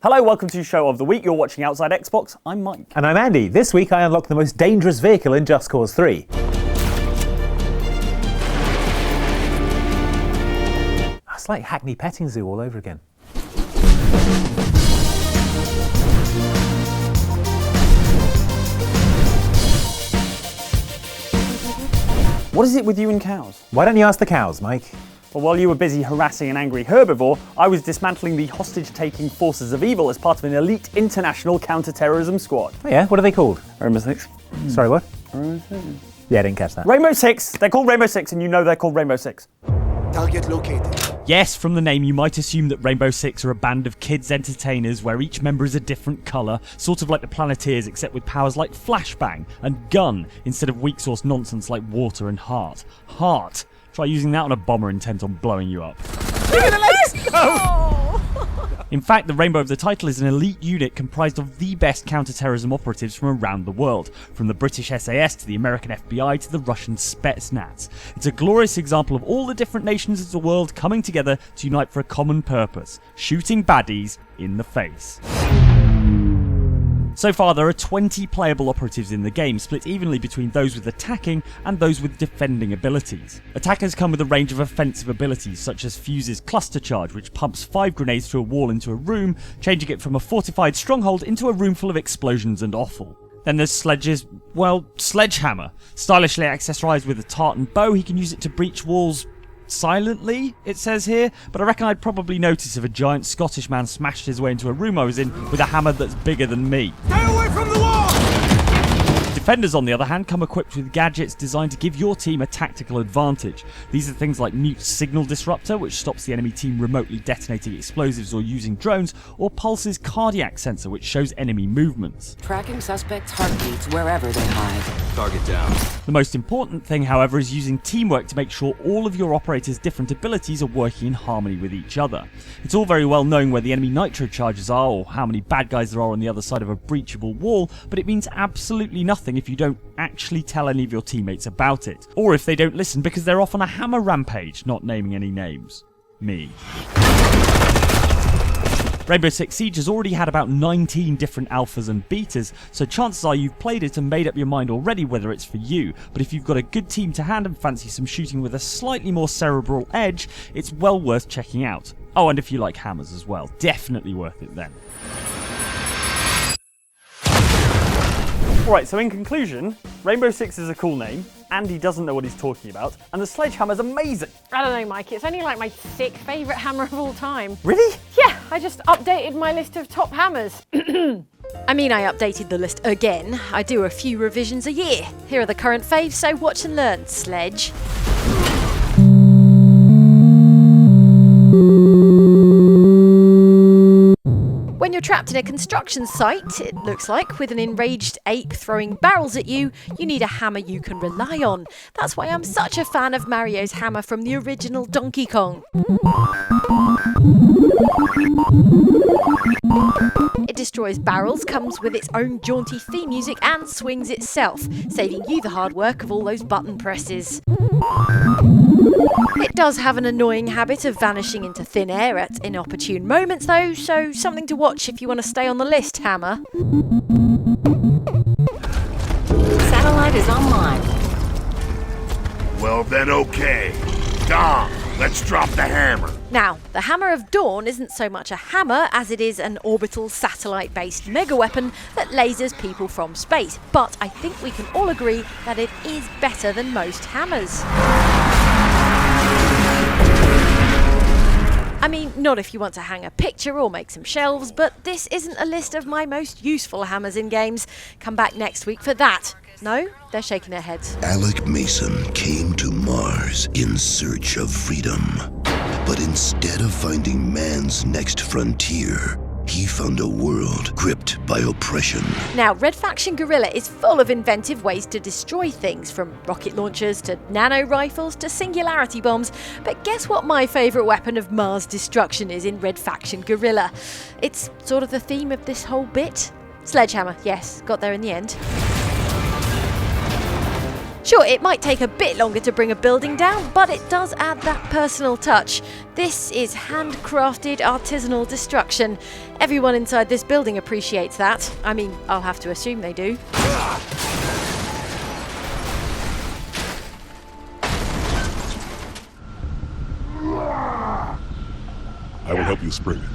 Hello, welcome to Show of the Week. You're watching Outside Xbox. I'm Mike. And I'm Andy. This week I unlocked the most dangerous vehicle in Just Cause 3. It's like Hackney Petting Zoo all over again. What is it with you and cows? Why don't you ask the cows, Mike? Well, while you were busy harassing an angry herbivore, I was dismantling the hostage-taking forces of evil as part of an elite international counter-terrorism squad. Oh yeah? What are they called? Rainbow Six. Sorry, what? Rainbow Six. Yeah, I didn't catch that. Rainbow Six! They're called Rainbow Six, and you know they're called Rainbow Six. Target located. Yes, from the name you might assume that Rainbow Six are a band of kids entertainers where each member is a different colour, sort of like the Planeteers except with powers like flashbang and gun instead of weak source nonsense like water and heart. Heart! Try using that on a bomber intent on blowing you up. Look at the legs! Oh. In fact, the Rainbow of the title is an elite unit comprised of the best counter-terrorism operatives from around the world, from the British SAS to the American FBI to the Russian Spetsnaz. It's a glorious example of all the different nations of the world coming together to unite for a common purpose, shooting baddies in the face. So far, there are 20 playable operatives in the game, split evenly between those with attacking and those with defending abilities. Attackers come with a range of offensive abilities, such as Fuse's cluster charge, which pumps 5 grenades through a wall into a room, changing it from a fortified stronghold into a room full of explosions and offal. Then there's Sledgehammer. Stylishly accessorised with a tartan bow, he can use it to breach walls silently, it says here, but I reckon I'd probably notice if a giant Scottish man smashed his way into a room I was in with a hammer that's bigger than me. Stay away from the wall! Defenders, on the other hand, come equipped with gadgets designed to give your team a tactical advantage. These are things like Mute's signal disruptor, which stops the enemy team remotely detonating explosives or using drones, or Pulse's cardiac sensor, which shows enemy movements. Tracking suspects' heartbeats wherever they hide. Target down. The most important thing, however, is using teamwork to make sure all of your operators' different abilities are working in harmony with each other. It's all very well knowing where the enemy nitro charges are or how many bad guys there are on the other side of a breachable wall, but it means absolutely nothing if you don't actually tell any of your teammates about it. Or if they don't listen because they're off on a hammer rampage, not naming any names. Me. Rainbow Six Siege has already had about 19 different alphas and betas, so chances are you've played it and made up your mind already whether it's for you, but if you've got a good team to hand and fancy some shooting with a slightly more cerebral edge, it's well worth checking out. Oh, and if you like hammers as well, definitely worth it then. Alright, so in conclusion, Rainbow Six is a cool name, Andy doesn't know what he's talking about, and the sledgehammer's amazing. I don't know, Mike, it's only like my 6th favourite hammer of all time. Really? Yeah, I just updated my list of top hammers. I mean, I updated the list again. I do a few revisions a year. Here are the current faves, so watch and learn, Sledge. When you're trapped in a construction site, it looks like, with an enraged ape throwing barrels at you, you need a hammer you can rely on. That's why I'm such a fan of Mario's hammer from the original Donkey Kong. It destroys barrels, comes with its own jaunty theme music and swings itself, saving you the hard work of all those button presses. It does have an annoying habit of vanishing into thin air at inopportune moments though, so something to watch if you want to stay on the list, hammer. Satellite is online. Well then, okay. Dom, let's drop the hammer. Now, the Hammer of Dawn isn't so much a hammer as it is an orbital satellite-based mega-weapon that lasers people from space, but I think we can all agree that it is better than most hammers. I mean, not if you want to hang a picture or make some shelves, but this isn't a list of my most useful hammers in games. Come back next week for that. No? They're shaking their heads. Alec Mason came to Mars in search of freedom. But instead of finding man's next frontier, he found a world gripped by oppression. Now, Red Faction Guerrilla is full of inventive ways to destroy things, from rocket launchers to nano rifles to singularity bombs. But guess what my favourite weapon of Mars destruction is in Red Faction Guerrilla? It's sort of the theme of this whole bit. Sledgehammer, yes, got there in the end. Sure, it might take a bit longer to bring a building down, but it does add that personal touch. This is handcrafted artisanal destruction. Everyone inside this building appreciates that. I mean, I'll have to assume they do. I will help you spring it.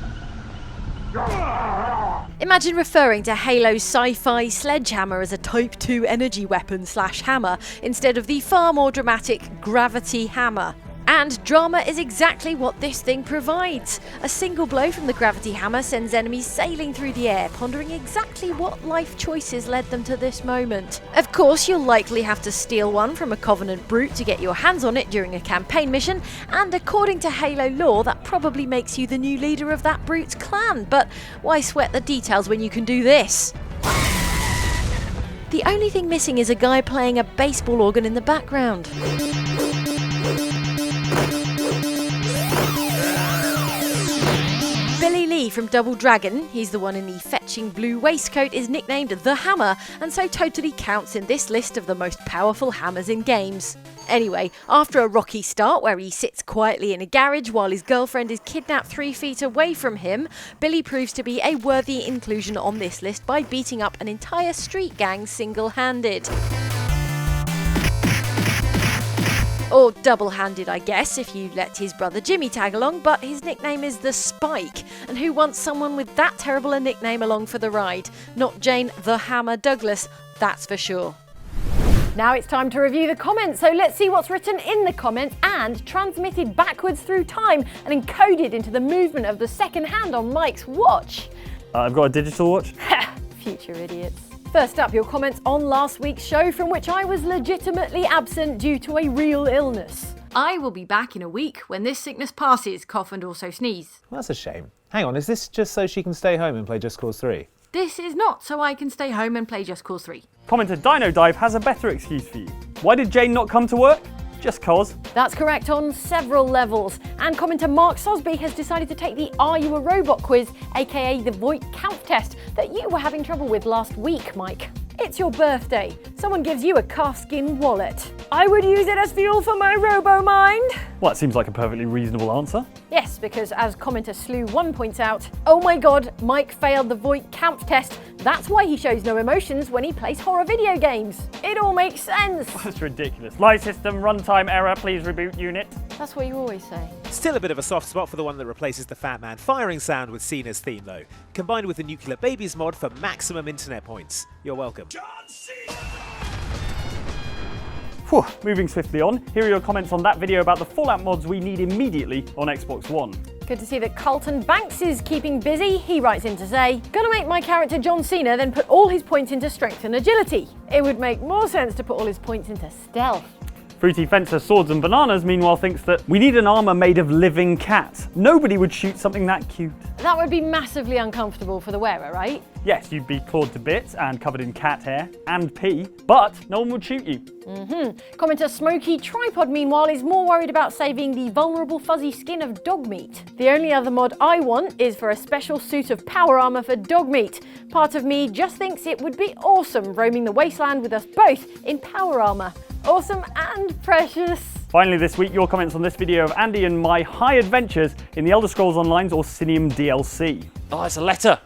Imagine referring to Halo's sci-fi sledgehammer as a Type 2 energy weapon / hammer instead of the far more dramatic gravity hammer. And drama is exactly what this thing provides. A single blow from the gravity hammer sends enemies sailing through the air, pondering exactly what life choices led them to this moment. Of course, you'll likely have to steal one from a Covenant brute to get your hands on it during a campaign mission, and according to Halo lore, that probably makes you the new leader of that brute's clan, but why sweat the details when you can do this? The only thing missing is a guy playing a baseball organ in the background. From Double Dragon, he's the one in the fetching blue waistcoat, is nicknamed The Hammer, and so totally counts in this list of the most powerful hammers in games. Anyway, after a rocky start where he sits quietly in a garage while his girlfriend is kidnapped 3 feet away from him, Billy proves to be a worthy inclusion on this list by beating up an entire street gang single-handed. Or double-handed, I guess, if you let his brother Jimmy tag along, but his nickname is The Spike, and who wants someone with that terrible a nickname along for the ride? Not Jane the Hammer Douglas, that's for sure. Now it's time to review the comments, so let's see what's written in the comments and transmitted backwards through time and encoded into the movement of the second hand on Mike's watch. I've got a digital watch. Future idiots. First up, your comments on last week's show, from which I was legitimately absent due to a real illness. I will be back in a week when this sickness passes, cough and also sneeze. Well, that's a shame. Hang on, is this just so she can stay home and play Just Cause 3? This is not so I can stay home and play Just Cause 3. Commenter Dino Dive has a better excuse for you. Why did Jane not come to work? Just cause. That's correct on several levels. And commenter Mark Sosby has decided to take the Are You a Robot quiz, aka the Voight count test, that you were having trouble with last week, Mike. It's your birthday. Someone gives you a calfskin wallet. I would use it as fuel for my robo-mind. Well, that seems like a perfectly reasonable answer. Yes, because as commenter Slew1 points out, oh my god, Mike failed the Voight count test. That's why he shows no emotions when he plays horror video games. It all makes sense. That's ridiculous. Lie system, runtime error, please reboot unit. That's what you always say. Still a bit of a soft spot for the one that replaces the Fat Man firing sound with Cena's theme though, combined with the Nuclear Babies mod for maximum internet points. You're welcome. Whew, moving swiftly on, here are your comments on that video about the Fallout mods we need immediately on Xbox One. Good to see that Carlton Banks is keeping busy. He writes in to say, gonna make my character John Cena then put all his points into strength and agility. It would make more sense to put all his points into stealth. Fruity Fencer Swords and Bananas meanwhile thinks that we need an armour made of living cats. Nobody would shoot something that cute. That would be massively uncomfortable for the wearer, right? Yes, you'd be clawed to bits and covered in cat hair and pee, but no one would shoot you. Commenter Smoky Tripod, meanwhile, is more worried about saving the vulnerable fuzzy skin of dog meat. The only other mod I want is for a special suit of power armour for dog meat. Part of me just thinks it would be awesome roaming the wasteland with us both in power armour. Awesome and precious. Finally this week, your comments on this video of Andy and my high adventures in the Elder Scrolls Online's Orsinium DLC. Oh, it's a letter.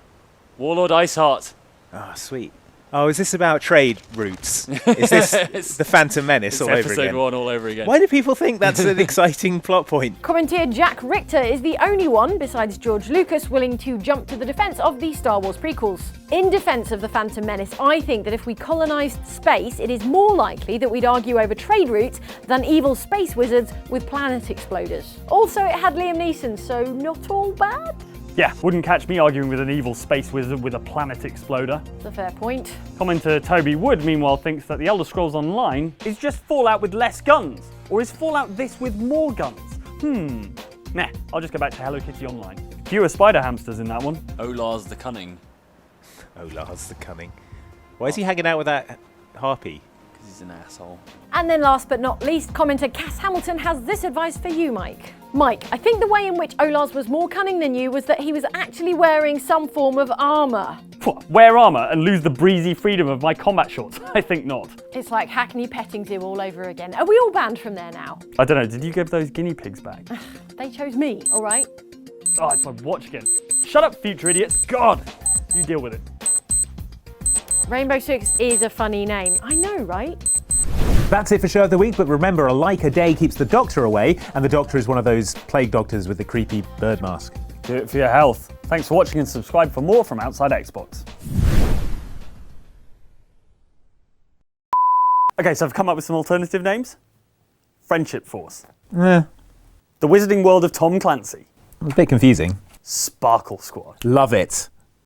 Warlord Iceheart. Oh, sweet. Oh, is this about trade routes? Is this the Phantom Menace all over again? Episode 1 all over again. Why do people think that's an exciting plot point? Commentator Jack Richter is the only one, besides George Lucas, willing to jump to the defence of the Star Wars prequels. In defence of the Phantom Menace, I think that if we colonised space, it is more likely that we'd argue over trade routes than evil space wizards with planet exploders. Also, it had Liam Neeson, so not all bad. Yeah, wouldn't catch me arguing with an evil space wizard with a planet exploder. That's a fair point. Commenter Toby Wood, meanwhile, thinks that the Elder Scrolls Online is just Fallout with less guns. Or is Fallout this with more guns? Nah, I'll just go back to Hello Kitty Online. Fewer spider hamsters in that one. Olar's the Cunning. Olar's the Cunning. Why is he hanging out with that harpy? He's an asshole. And then last but not least, commenter Cass Hamilton has this advice for you, Mike. Mike, I think the way in which Olaz was more cunning than you was that he was actually wearing some form of armour. What, wear armour and lose the breezy freedom of my combat shorts? I think not. It's like Hackney Petting Zoo all over again. Are we all banned from there now? I don't know, did you give those guinea pigs back? They chose me, all right? Oh, it's my watch again. Shut up, future idiots. God, you deal with it. Rainbow Six is a funny name. I know, right? That's it for Show of the Week, but remember, a like a day keeps the doctor away, and the doctor is one of those plague doctors with the creepy bird mask. Do it for your health. Thanks for watching and subscribe for more from Outside Xbox. Okay, so I've come up with some alternative names. Friendship Force. The Wizarding World of Tom Clancy. A bit confusing. Sparkle Squad. Love it.